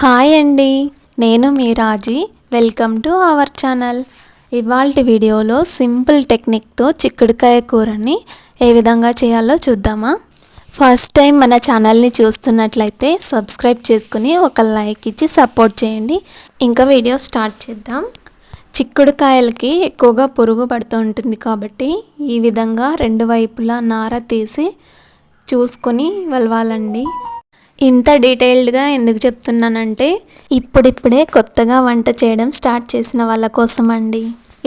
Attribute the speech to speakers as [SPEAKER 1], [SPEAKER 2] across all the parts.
[SPEAKER 1] Hi అండి, నేను మీ Raji. Welcome to our channel. ఇవాల్టి వీడియోలో సింపుల్ టెక్నిక్తో చిక్కుడుకాయ కూరని ఏ విధంగా చేయాలో చూద్దామా. ఫస్ట్ టైం మన ఛానల్ని చూస్తున్నట్లయితే సబ్స్క్రైబ్ చేసుకుని ఒక లైక్ ఇచ్చి సపోర్ట్ చేయండి. ఇంకా వీడియో స్టార్ట్ చేద్దాం. చిక్కుడుకాయలకి ఎక్కువగా పురుగు పడుతూ ఉంటుంది కాబట్టి ఈ విధంగా రెండు వైపులా నార తీసి చూసుకొని వలవాలండి. ఇంత డీటెయిల్డ్గా ఎందుకు చెప్తున్నానంటే ఇప్పుడిప్పుడే కొత్తగా వంట చేయడం స్టార్ట్ చేసిన వాళ్ళ కోసం అండి.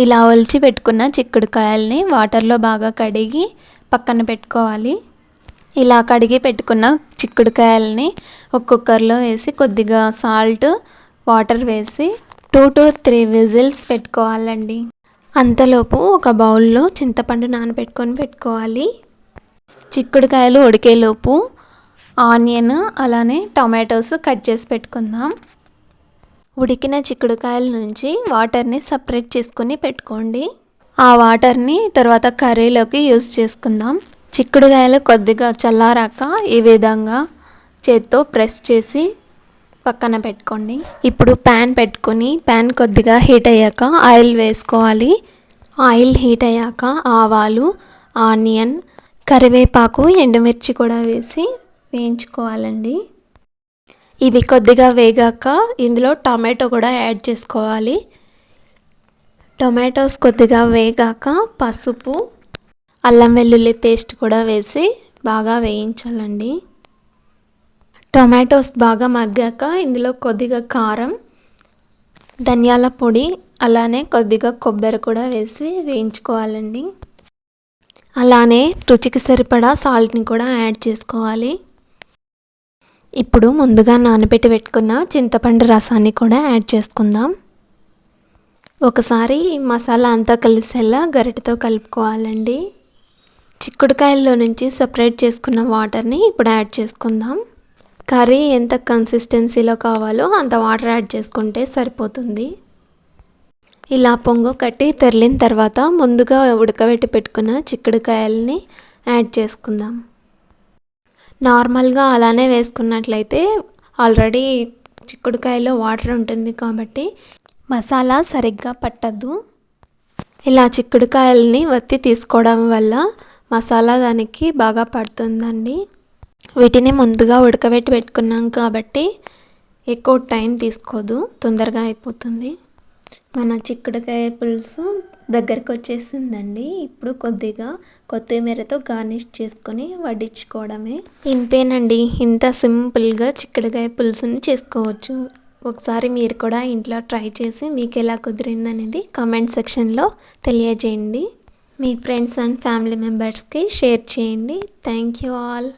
[SPEAKER 1] ఇలా ఒలిచి పెట్టుకున్న చిక్కుడుకాయల్ని వాటర్లో బాగా కడిగి పక్కన పెట్టుకోవాలి. ఇలా కడిగి పెట్టుకున్న చిక్కుడుకాయల్ని ఒక కుక్కర్లో వేసి కొద్దిగా సాల్ట్ వాటర్ వేసి 2 to 3 విజిల్స్ పెట్టుకోవాలండి. అంతలోపు ఒక బౌల్లో చింతపండు నానబెట్టుకొని పెట్టుకోవాలి. చిక్కుడుకాయలు ఉడికేలోపు ఆనియన్ అలానే టొమాటోస్ కట్ చేసి పెట్టుకుందాం. ఉడికిన చిక్కుడుకాయల నుంచి వాటర్ని సపరేట్ చేసుకుని పెట్టుకోండి. ఆ వాటర్ని తర్వాత కర్రీలోకి యూస్ చేసుకుందాం. చిక్కుడుకాయలు కొద్దిగా చల్లారాక ఈ విధంగా చేత్తో ప్రెస్ చేసి పక్కన పెట్టుకోండి. ఇప్పుడు ప్యాన్ పెట్టుకొని ప్యాన్ కొద్దిగా హీట్ అయ్యాక ఆయిల్ వేసుకోవాలి. ఆయిల్ హీట్ అయ్యాక ఆవాలు, ఆనియన్, కరివేపాకు, ఎండుమిర్చి కూడా వేసి వేయించుకోవాలండి. ఇవి కొద్దిగా వేగాక ఇందులో టమాటో కూడా యాడ్ చేసుకోవాలి. టొమాటోస్ కొద్దిగా వేగాక పసుపు, అల్లం వెల్లుల్లి పేస్ట్ కూడా వేసి బాగా వేయించాలండి. టొమాటోస్ బాగా మగ్గాక ఇందులో కొద్దిగా కారం, ధనియాల పొడి అలానే కొద్దిగా కొబ్బరి కూడా వేసి వేయించుకోవాలండి. అలానే రుచికి సరిపడా సాల్ట్ని కూడా యాడ్ చేసుకోవాలి. ఇప్పుడు ముందుగా నానబెట్టి పెట్టుకున్న చింతపండు రసాన్ని కూడా యాడ్ చేసుకుందాం. ఒకసారి మసాలా అంతా కలిసేలా గరిటెతో కలుపుకోవాలండి. చిక్కుడుకాయల్లో నుంచి సపరేట్ చేసుకున్న వాటర్ని ఇప్పుడు యాడ్ చేసుకుందాం. కర్రీ ఎంత కన్సిస్టెన్సీలో కావాలో అంత వాటర్ యాడ్ చేసుకుంటే సరిపోతుంది. ఇలా పొంగు కట్టి తెరిలిన తర్వాత ముందుగా ఉడకబెట్టి పెట్టుకున్న చిక్కుడుకాయలని యాడ్ చేసుకుందాం. నార్మల్గా అలానే వేసుకున్నట్లయితే ఆల్రెడీ చిక్కుడుకాయలో వాటర్ ఉంటుంది కాబట్టి మసాలా సరిగ్గా పట్టదు. ఇలా చిక్కుడుకాయలని వత్తి తీసుకోవడం వల్ల మసాలా దానికి బాగా పడుతుందండి. వీటిని ముందుగా ఉడకబెట్టి పెట్టుకున్నాం కాబట్టి ఎక్కువ టైం తీసుకోదు, తొందరగా అయిపోతుంది. మన చిక్కుడుకాయ పులుసు దగ్గరికి వచ్చేసిందండి. ఇప్పుడు కొద్దిగా కొత్తిమీరతో గార్నిష్ చేసుకొని వడ్డించుకోవడమే. ఇంతేనండి, ఇంత సింపుల్గా చిక్కుడుకాయ పులుసుని చేసుకోవచ్చు. ఒకసారి మీరు కూడా ఇంట్లో ట్రై చేసి మీకు ఎలా కుదిరిందనేది కామెంట్ సెక్షన్లో తెలియజేయండి. మీ ఫ్రెండ్స్ అండ్ ఫ్యామిలీ మెంబర్స్కి షేర్ చేయండి. Thank you all.